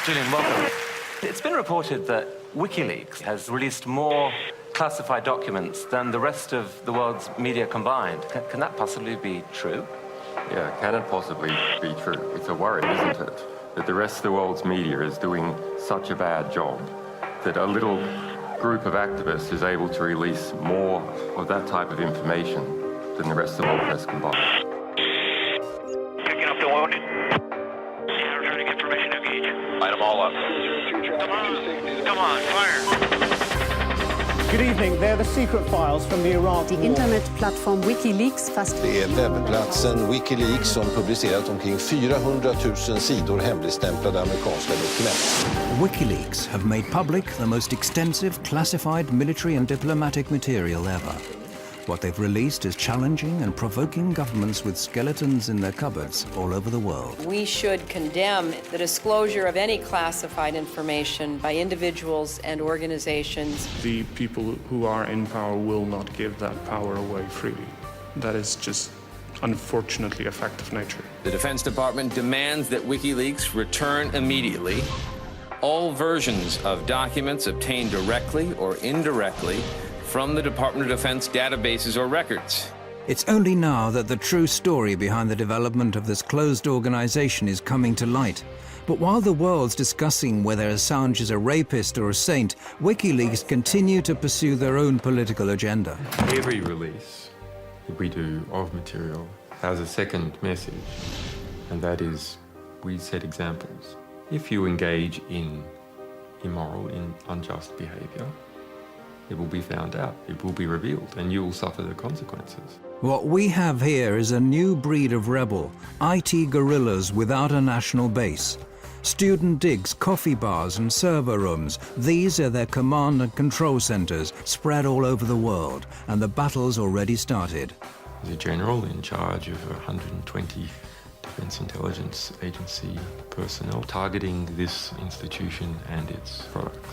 Julian, welcome. It's been reported that Wikileaks has released more classified documents than the rest of the world's media combined. Can that possibly be true? Yeah, can it possibly be true? It's a worry, isn't it? That the rest of the world's media is doing such a bad job that a little group of activists is able to release more of that type of information than the rest of the world press combined. Picking up the wounded. Yeah, returning information, engage. Light them all up. Come on, fire. Good evening. They're the secret files from the Iraq The war. internetplattform Wikileaks Det är webbplatsen Wikileaks som publicerat omkring 400 000 sidor hemligstämplade amerikanska dokument. WikiLeaks have made public the most extensive classified military and diplomatic material ever. What they've released is challenging and provoking governments with skeletons in their cupboards all over the world. We should condemn the disclosure of any classified information by individuals and organizations. The people who are in power will not give that power away freely. That is just, unfortunately, a fact of nature. The Defense Department demands that WikiLeaks return immediately all versions of documents obtained directly or indirectly from the Department of Defense databases or records. It's only now that the true story behind the development of this closed organization is coming to light. But while the world's discussing whether Assange is a rapist or a saint, WikiLeaks continue to pursue their own political agenda. Every release that we do of material has a second message, and that is we set examples. If you engage in immoral, in unjust behavior, it will be found out, it will be revealed, and you will suffer the consequences. What we have here is a new breed of rebel, IT guerrillas without a national base. Student digs, coffee bars and server rooms, these are their command and control centers spread all over the world, and the battle's already started. There's a general in charge of 120 Defense Intelligence Agency personnel targeting this institution and its products.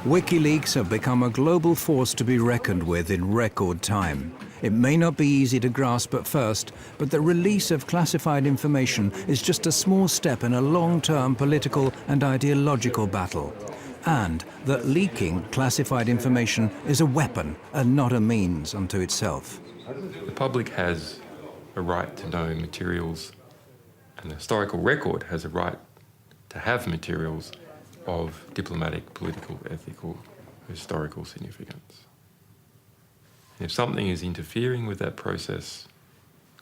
WikiLeaks have become a global force to be reckoned with in record time. It may not be easy to grasp at first, but the release of classified information is just a small step in a long-term political and ideological battle. And that leaking classified information is a weapon and not a means unto itself. The public has a right to know materials, and the historical record has a right to have materials of diplomatic, political, ethical, historical significance. If something is interfering with that process,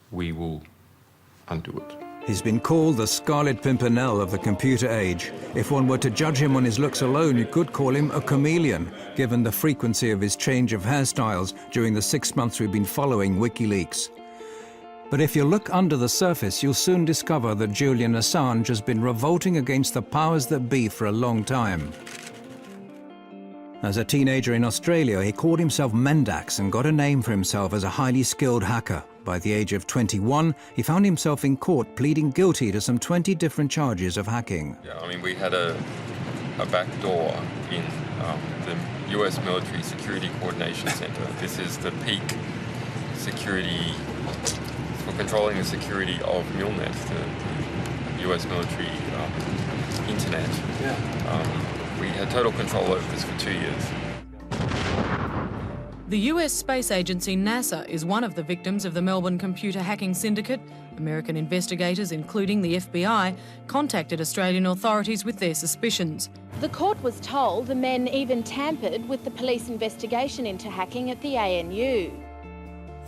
we will undo it. He's been called the Scarlet Pimpernel of the computer age. If one were to judge him on his looks alone, you could call him a chameleon, given the frequency of his change of hairstyles during the 6 months we've been following WikiLeaks. But if you look under the surface, you'll soon discover that Julian Assange has been revolting against the powers that be for a long time. As a teenager in Australia, he called himself Mendax and got a name for himself as a highly skilled hacker. By the age of 21, he found himself in court pleading guilty to some 20 different charges of hacking. Yeah, I mean, we had a back door in the US Military Security Coordination Center. This is the peak security for controlling the security of MILNET, the US military internet. We had total control over this for 2 years. The US space agency NASA is one of the victims of the Melbourne computer hacking syndicate. American investigators, including the FBI, contacted Australian authorities with their suspicions. The court was told the men even tampered with the police investigation into hacking at the ANU.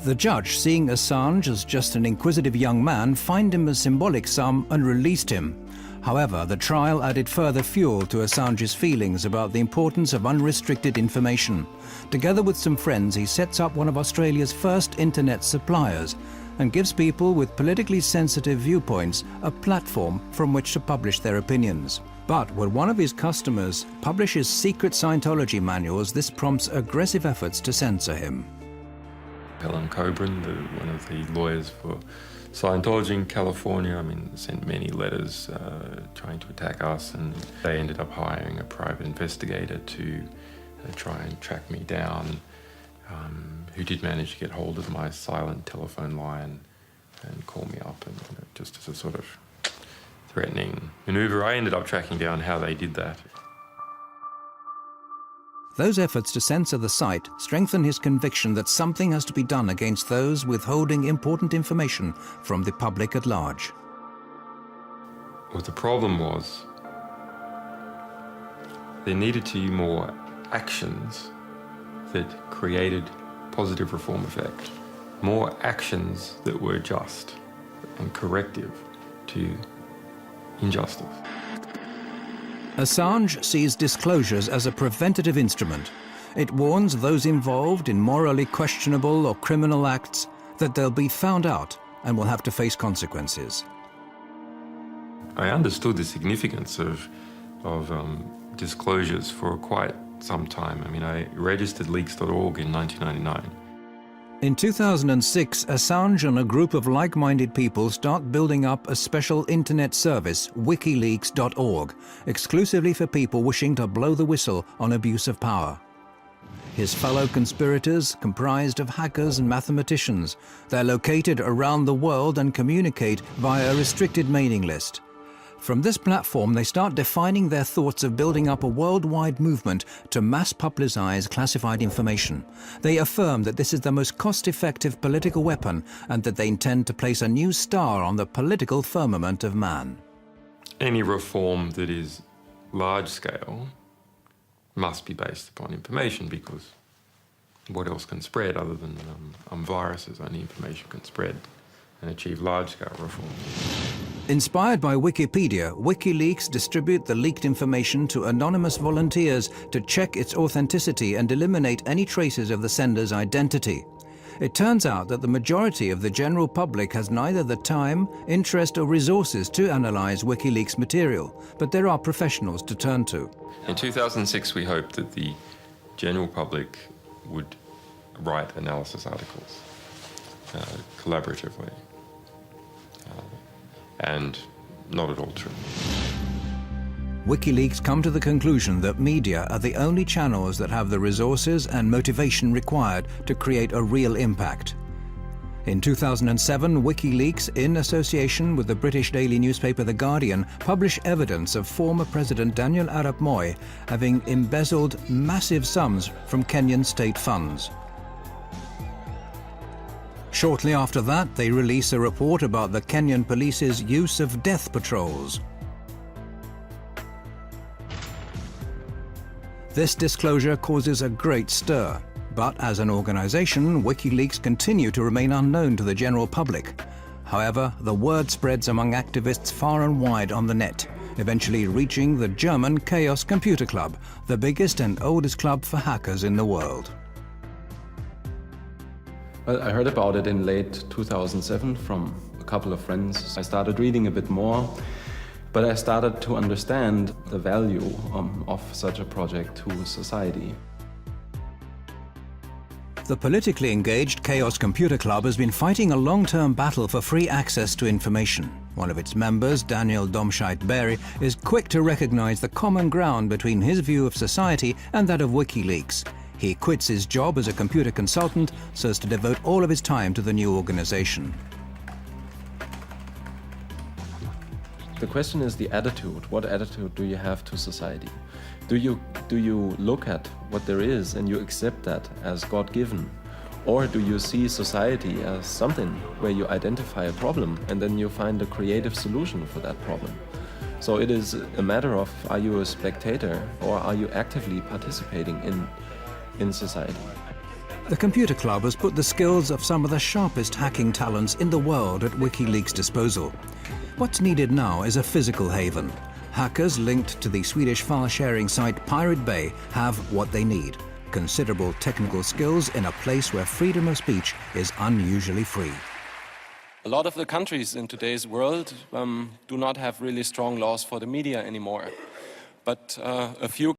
The judge, seeing Assange as just an inquisitive young man, fined him a symbolic sum and released him. However, the trial added further fuel to Assange's feelings about the importance of unrestricted information. Together with some friends, he sets up one of Australia's first internet suppliers and gives people with politically sensitive viewpoints a platform from which to publish their opinions. But when one of his customers publishes secret Scientology manuals, this prompts aggressive efforts to censor him. Helen Coburn, one of the lawyers for Scientology in California, sent many letters trying to attack us, and they ended up hiring a private investigator to try and track me down, who did manage to get hold of my silent telephone line and call me up, and just as a sort of threatening maneuver. I ended up tracking down how they did that. Those efforts to censor the site strengthen his conviction that something has to be done against those withholding important information from the public at large. What the problem was, there needed to be more actions that created positive reform effect. More actions that were just and corrective to injustice. Assange sees disclosures as a preventative instrument. It warns those involved in morally questionable or criminal acts that they'll be found out and will have to face consequences. I understood the significance of disclosures for quite some time. I mean, I registered leaks.org in 1999. In 2006, Assange and a group of like-minded people start building up a special internet service, wikileaks.org, exclusively for people wishing to blow the whistle on abuse of power. His fellow conspirators comprised of hackers and mathematicians. They're located around the world and communicate via a restricted mailing list. From this platform, they start defining their thoughts of building up a worldwide movement to mass publicize classified information. They affirm that this is the most cost-effective political weapon and that they intend to place a new star on the political firmament of man. Any reform that is large-scale must be based upon information, because what else can spread other than viruses? Only information can spread and achieve large-scale reform. Inspired by Wikipedia, WikiLeaks distribute the leaked information to anonymous volunteers to check its authenticity and eliminate any traces of the sender's identity. It turns out that the majority of the general public has neither the time, interest or resources to analyze WikiLeaks material, but there are professionals to turn to. In 2006, we hoped that the general public would write analysis articles collaboratively. And not at all true. WikiLeaks come to the conclusion that media are the only channels that have the resources and motivation required to create a real impact. In 2007, WikiLeaks, in association with the British daily newspaper The Guardian, published evidence of former President Daniel Arap Moi having embezzled massive sums from Kenyan state funds. Shortly after that, they release a report about the Kenyan police's use of death patrols. This disclosure causes a great stir, but as an organization, WikiLeaks continue to remain unknown to the general public. However, the word spreads among activists far and wide on the net, eventually reaching the German Chaos Computer Club, the biggest and oldest club for hackers in the world. Well, I heard about it in late 2007 from a couple of friends. I started reading a bit more, but I started to understand the value of such a project to society. The politically engaged Chaos Computer Club has been fighting a long-term battle for free access to information. One of its members, Daniel Domscheit-Berry, is quick to recognize the common ground between his view of society and that of WikiLeaks. He quits his job as a computer consultant so as to devote all of his time to the new organization. The question is the attitude. What attitude do you have to society? Do you look at what there is and you accept that as God-given? Or do you see society as something where you identify a problem and then you find a creative solution for that problem? So it is a matter of, are you a spectator or are you actively participating in society? The Computer Club has put the skills of some of the sharpest hacking talents in the world at WikiLeaks' disposal. What's needed now is a physical haven. Hackers linked to the Swedish file-sharing site Pirate Bay have what they need: considerable technical skills in a place where freedom of speech is unusually free. A lot of the countries in today's world do not have really strong laws for the media anymore. But a few